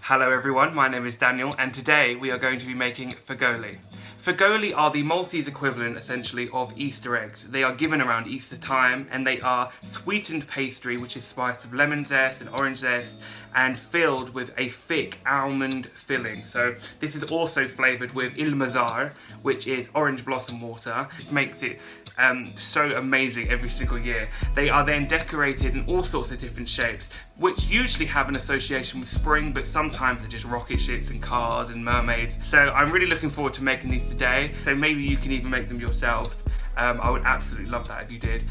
Hello everyone, my name is Daniel and today we are going to be making Figolli. Figolli are the Maltese equivalent essentially of Easter eggs. They are given around Easter time and they are sweetened pastry which is spiced with lemon zest and orange zest and filled with a thick almond filling. So this is also flavoured with il mazar, which is orange blossom water. It makes it so amazing every single year. They are then decorated in all sorts of different shapes, which usually have an association with spring, but sometimes they're just rocket ships and cars and mermaids. So I'm really looking forward to making these today. So maybe you can even make them yourselves. I would absolutely love that if you did.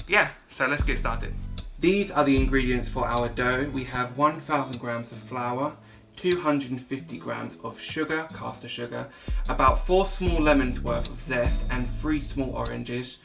Yeah, so let's get started. These are the ingredients for our dough. We have 1,000 grams of flour, 250 grams of sugar, caster sugar, about 4 small lemons worth of zest and 3 small oranges,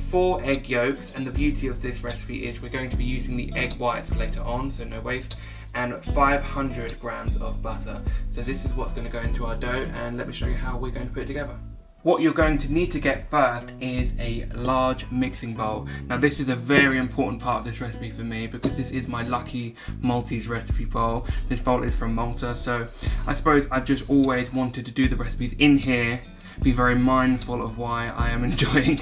4 egg yolks, and the beauty of this recipe is we're going to be using the egg whites later on, so no waste, and 500 grams of butter. So this is what's going to go into our dough, and let me show you how we're going to put it together. What you're going to need to get first is a large mixing bowl. Now this is a very important part of this recipe for me because this is my lucky Maltese recipe bowl. This bowl is from Malta, so I suppose I've just always wanted to do the recipes in here, be very mindful of why I am enjoying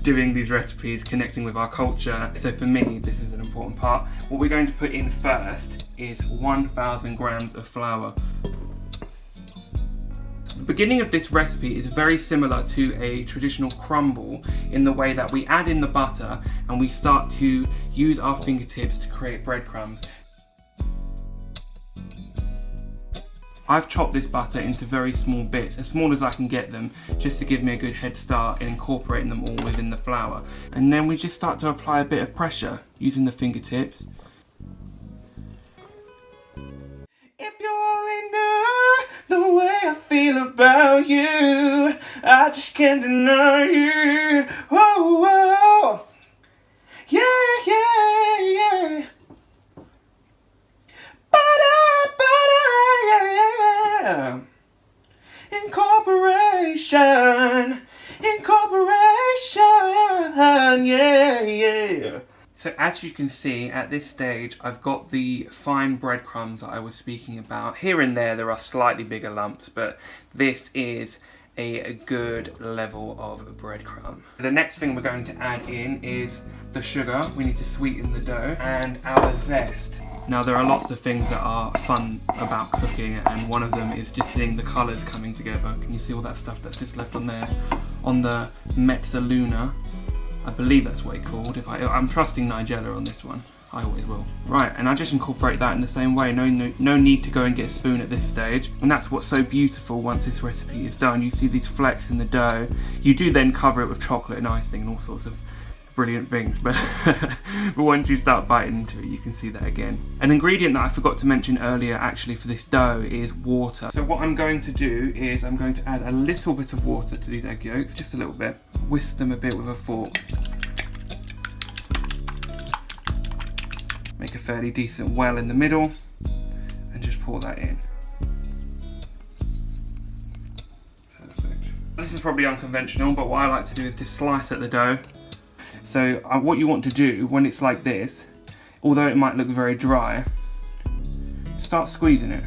doing these recipes, connecting with our culture. So for me, this is an important part. What we're going to put in first is 1,000 grams of flour. The beginning of this recipe is very similar to a traditional crumble in the way that we add in the butter and we start to use our fingertips to create breadcrumbs. I've chopped this butter into very small bits, as small as I can get them, just to give me a good head start in incorporating them all within the flour. And then we just start to apply a bit of pressure using the fingertips. If you only knew the way I feel about you, I just can't deny you. Whoa, whoa. Yeah, yeah, yeah. Yeah. Incorporation, yeah, yeah. So as you can see at this stage, I've got the fine breadcrumbs that I was speaking about. Here and there are slightly bigger lumps, but this is a good level of breadcrumb. The next thing we're going to add in is the sugar. We need to sweeten the dough, and our zest. Now there are lots of things that are fun about cooking, and one of them is just seeing the colours coming together. Can you see all that stuff that's just left on there? On the mezzaluna, I believe that's what it's called. I'm trusting Nigella on this one. I always will. Right, and I just incorporate that in the same way. No need to go and get a spoon at this stage. And that's what's so beautiful once this recipe is done. You see these flecks in the dough. You do then cover it with chocolate and icing and all sorts of brilliant things, but but once you start biting into it, you can see that again. An ingredient that I forgot to mention earlier actually for this dough is water. So what I'm going to do is I'm going to add a little bit of water to these egg yolks, just a little bit. Whisk them a bit with a fork. Make a fairly decent well in the middle and just pour that in. Perfect. This is probably unconventional, but what I like to do is just slice at the dough. So what you want to do when it's like this, although it might look very dry, start squeezing it.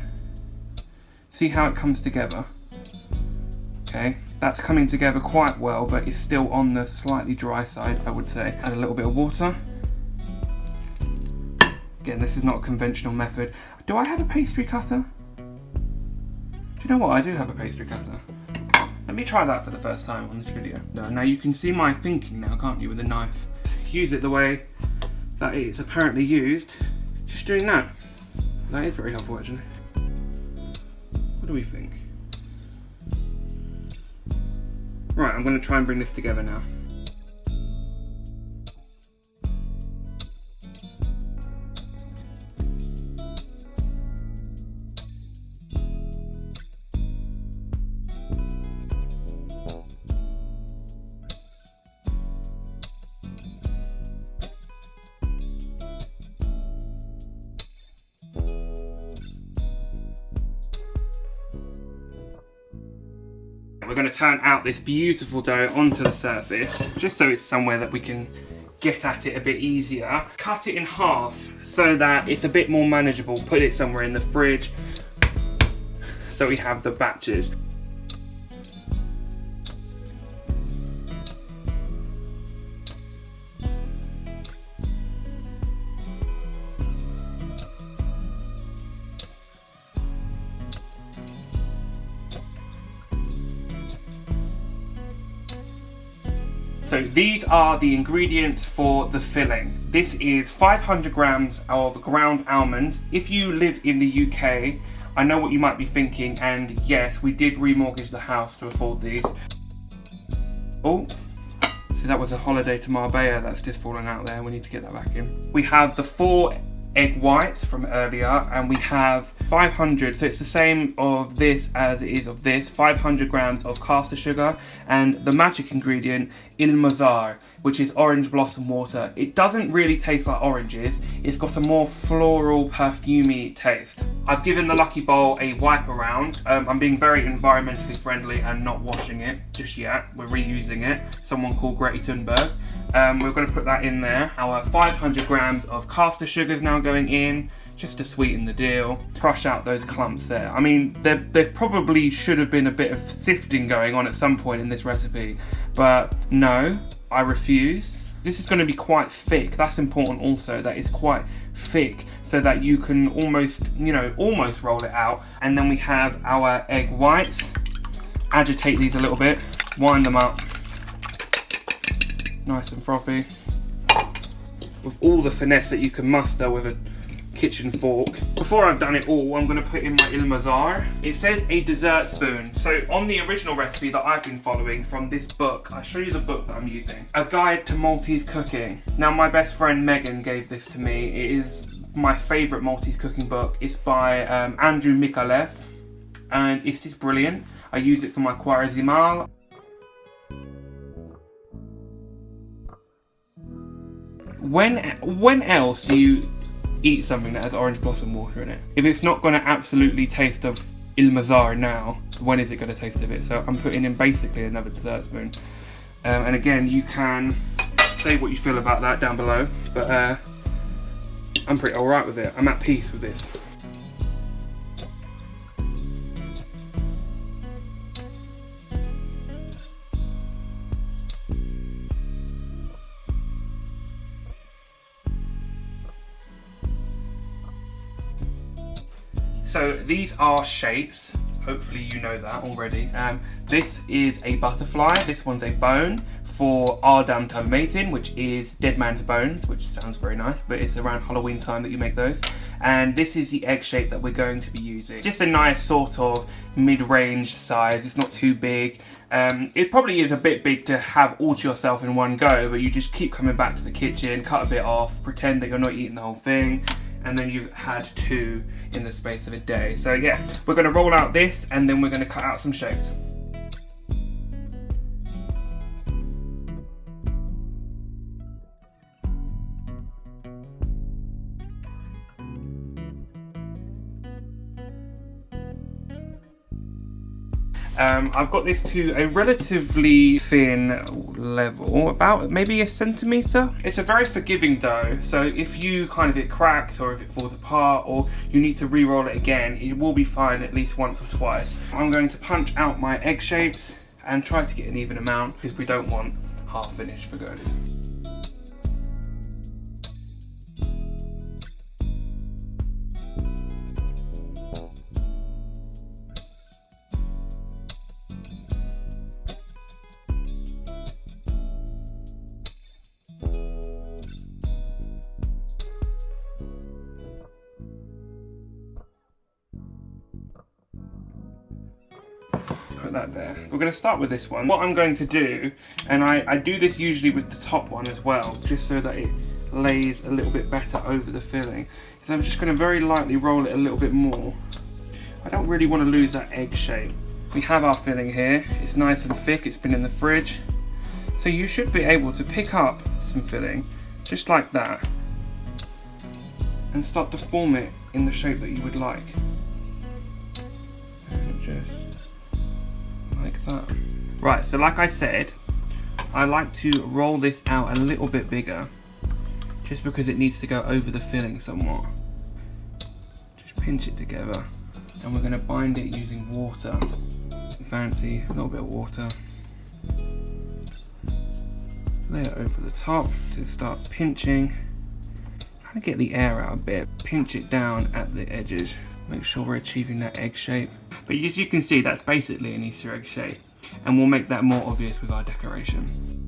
See how it comes together? Okay, that's coming together quite well, but it's still on the slightly dry side, I would say. Add a little bit of water. Again, this is not a conventional method. Do I have a pastry cutter? Do you know what? I do have a pastry cutter. Let me try that for the first time on this video. Now you can see my thinking now, can't you, with a knife? Use it the way that it's apparently used. Just doing that. That is very helpful actually. What do we think? Right, I'm going to try and bring this together now. We're going to turn out this beautiful dough onto the surface, just so it's somewhere that we can get at it a bit easier. Cut it in half so that it's a bit more manageable. Put it somewhere in the fridge so we have the batches. So these are the ingredients for the filling. This is 500 grams of ground almonds. If you live in the UK, I know what you might be thinking, and yes, we did remortgage the house to afford these. Oh, see, that was a holiday to Marbella that's just fallen out there. We need to get that back in. We have the 4 egg whites from earlier, and we have 500, so it's the same of this as it is of this, 500 grams of caster sugar, and the magic ingredient, il mazar, which is orange blossom water. It doesn't really taste like oranges, it's got a more floral, perfumey taste. I've given the Lucky Bowl a wipe around. I'm being very environmentally friendly and not washing it just yet. We're reusing it. Someone called Greta Thunberg. We're going to put that in there. Our 500 grams of caster sugar is now going in, just to sweeten the deal. Crush out those clumps there. I mean, there probably should have been a bit of sifting going on at some point in this recipe, but no, I refuse. This is going to be quite thick. That's important also, that it's quite thick so that you can almost, almost roll it out. And then we have our egg whites. Agitate these a little bit, wind them up. Nice and frothy. With all the finesse that you can muster with a kitchen fork. Before I've done it all, I'm going to put in my il mazar. It says a dessert spoon. So on the original recipe that I've been following from this book, I'll show you the book that I'm using. A Guide to Maltese Cooking. Now my best friend Megan gave this to me. It is my favourite Maltese cooking book. It's by Andrew Mikalev, and it's just brilliant. I use it for my Quaresimal. When else do you eat something that has orange blossom water in it? If it's not going to absolutely taste of il mazar now, when is it going to taste of it? So I'm putting in basically another dessert spoon. And again, you can say what you feel about that down below, but I'm pretty alright with it. I'm at peace with this. So these are shapes, hopefully you know that already. This is a butterfly, this one's a bone for Ardam Talmatin, which is dead man's bones, which sounds very nice, but it's around Halloween time that you make those. And this is the egg shape that we're going to be using. Just a nice sort of mid-range size, it's not too big. It probably is a bit big to have all to yourself in one go, but you just keep coming back to the kitchen, cut a bit off, pretend that you're not eating the whole thing, and then you've had 2 in the space of a day. So yeah, we're going to roll out this and then we're going to cut out some shapes. I've got this to a relatively thin level, about maybe a centimetre. It's a very forgiving dough, so if it cracks or if it falls apart or you need to re-roll it again, it will be fine at least once or twice. I'm going to punch out my egg shapes and try to get an even amount because we don't want half-finished figolli. Put that there. We're going to start with this one. What I'm going to do, and I do this usually with the top one as well, just so that it lays a little bit better over the filling, is I'm just going to very lightly roll it a little bit more. I don't really want to lose that egg shape. We have our filling here. It's nice and thick. It's been in the fridge. So you should be able to pick up some filling, just like that, and start to form it in the shape that you would like. And just like that. Right, so like I said, I like to roll this out a little bit bigger, just because it needs to go over the filling somewhat. Just pinch it together, and we're going to bind it using water. Fancy, a little bit of water. Lay it over the top to start pinching. Kind of get the air out a bit. Pinch it down at the edges. Make sure we're achieving that egg shape. But as you can see, that's basically an Easter egg shape. And we'll make that more obvious with our decoration.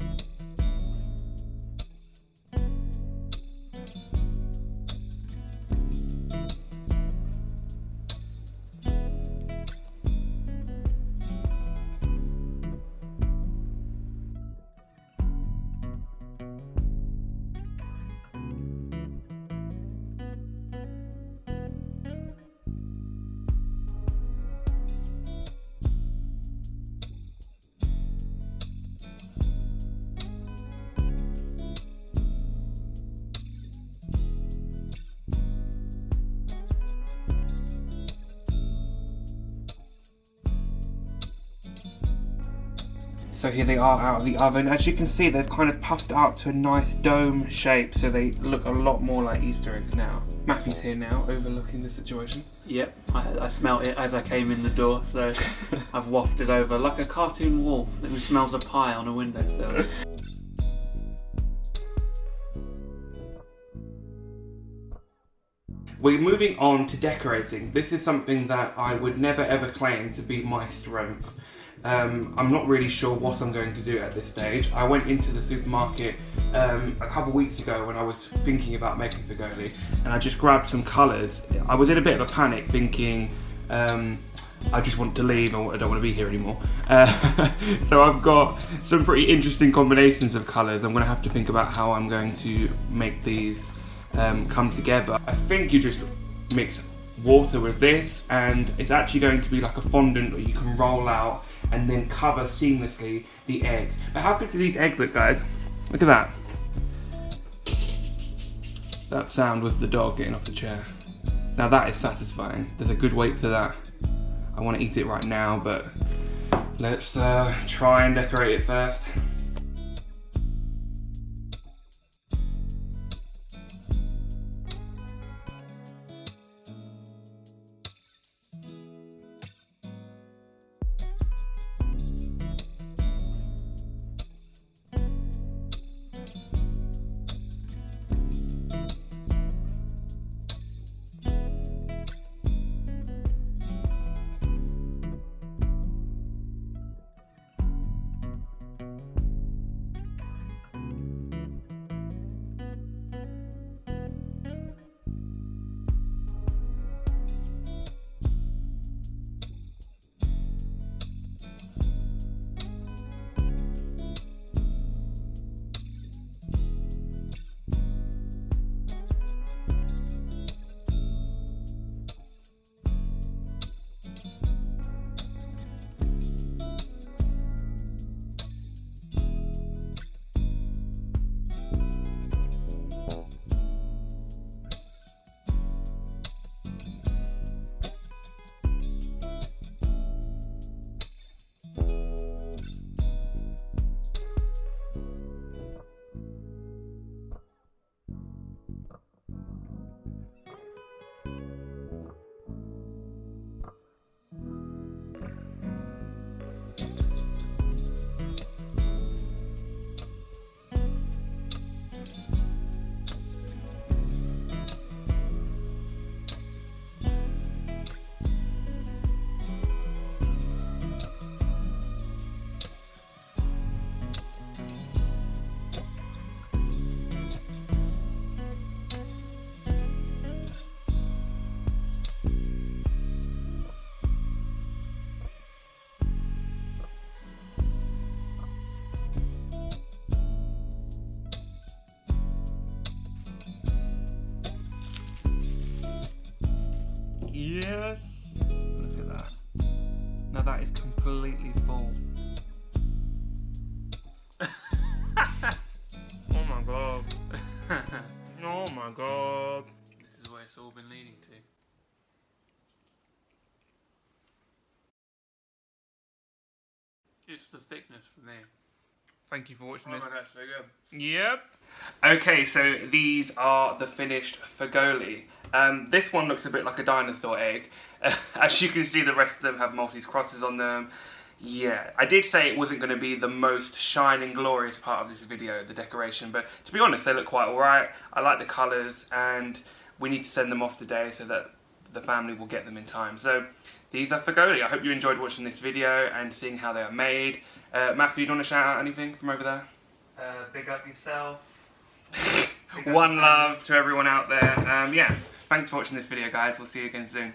So here they are out of the oven. As you can see, they've kind of puffed up to a nice dome shape, so they look a lot more like Easter eggs now. Matthew's here now, overlooking the situation. Yep, I smelt it as I came in the door, so I've wafted over like a cartoon wolf who smells a pie on a windowsill. We're moving on to decorating. This is something that I would never ever claim to be my strength. I'm not really sure what I'm going to do at this stage. I went into the supermarket a couple weeks ago when I was thinking about making Figolli, and I just grabbed some colours. I was in a bit of a panic thinking I just want to leave, I don't want to be here anymore. So I've got some pretty interesting combinations of colours. I'm going to have to think about how I'm going to make these come together. I think you just mix water with this, and it's actually going to be like a fondant that you can roll out and then cover seamlessly the eggs. But how good do these eggs look, guys? Look at that. That sound was the dog getting off the chair. Now that is satisfying. There's a good weight to that. I want to eat it right now, but let's try and decorate it first. Yes! Look at that. Now that is completely full. Oh my god. Oh my god. This is where it's all been leading to. It's the thickness for me. Thank you for watching this. Oh my gosh, so good. Yep. Okay, so these are the finished Figolli. This one looks a bit like a dinosaur egg. As you can see, the rest of them have Maltese crosses on them. Yeah, I did say it wasn't going to be the most shining, glorious part of this video, the decoration, but to be honest, they look quite alright. I like the colours, and we need to send them off today so that the family will get them in time. So these are Figolli. I hope you enjoyed watching this video and seeing how they are made. Matthew, do you want to shout out anything from over there? Big up yourself. One love to everyone out there. Yeah, thanks for watching this video, guys. We'll see you again soon.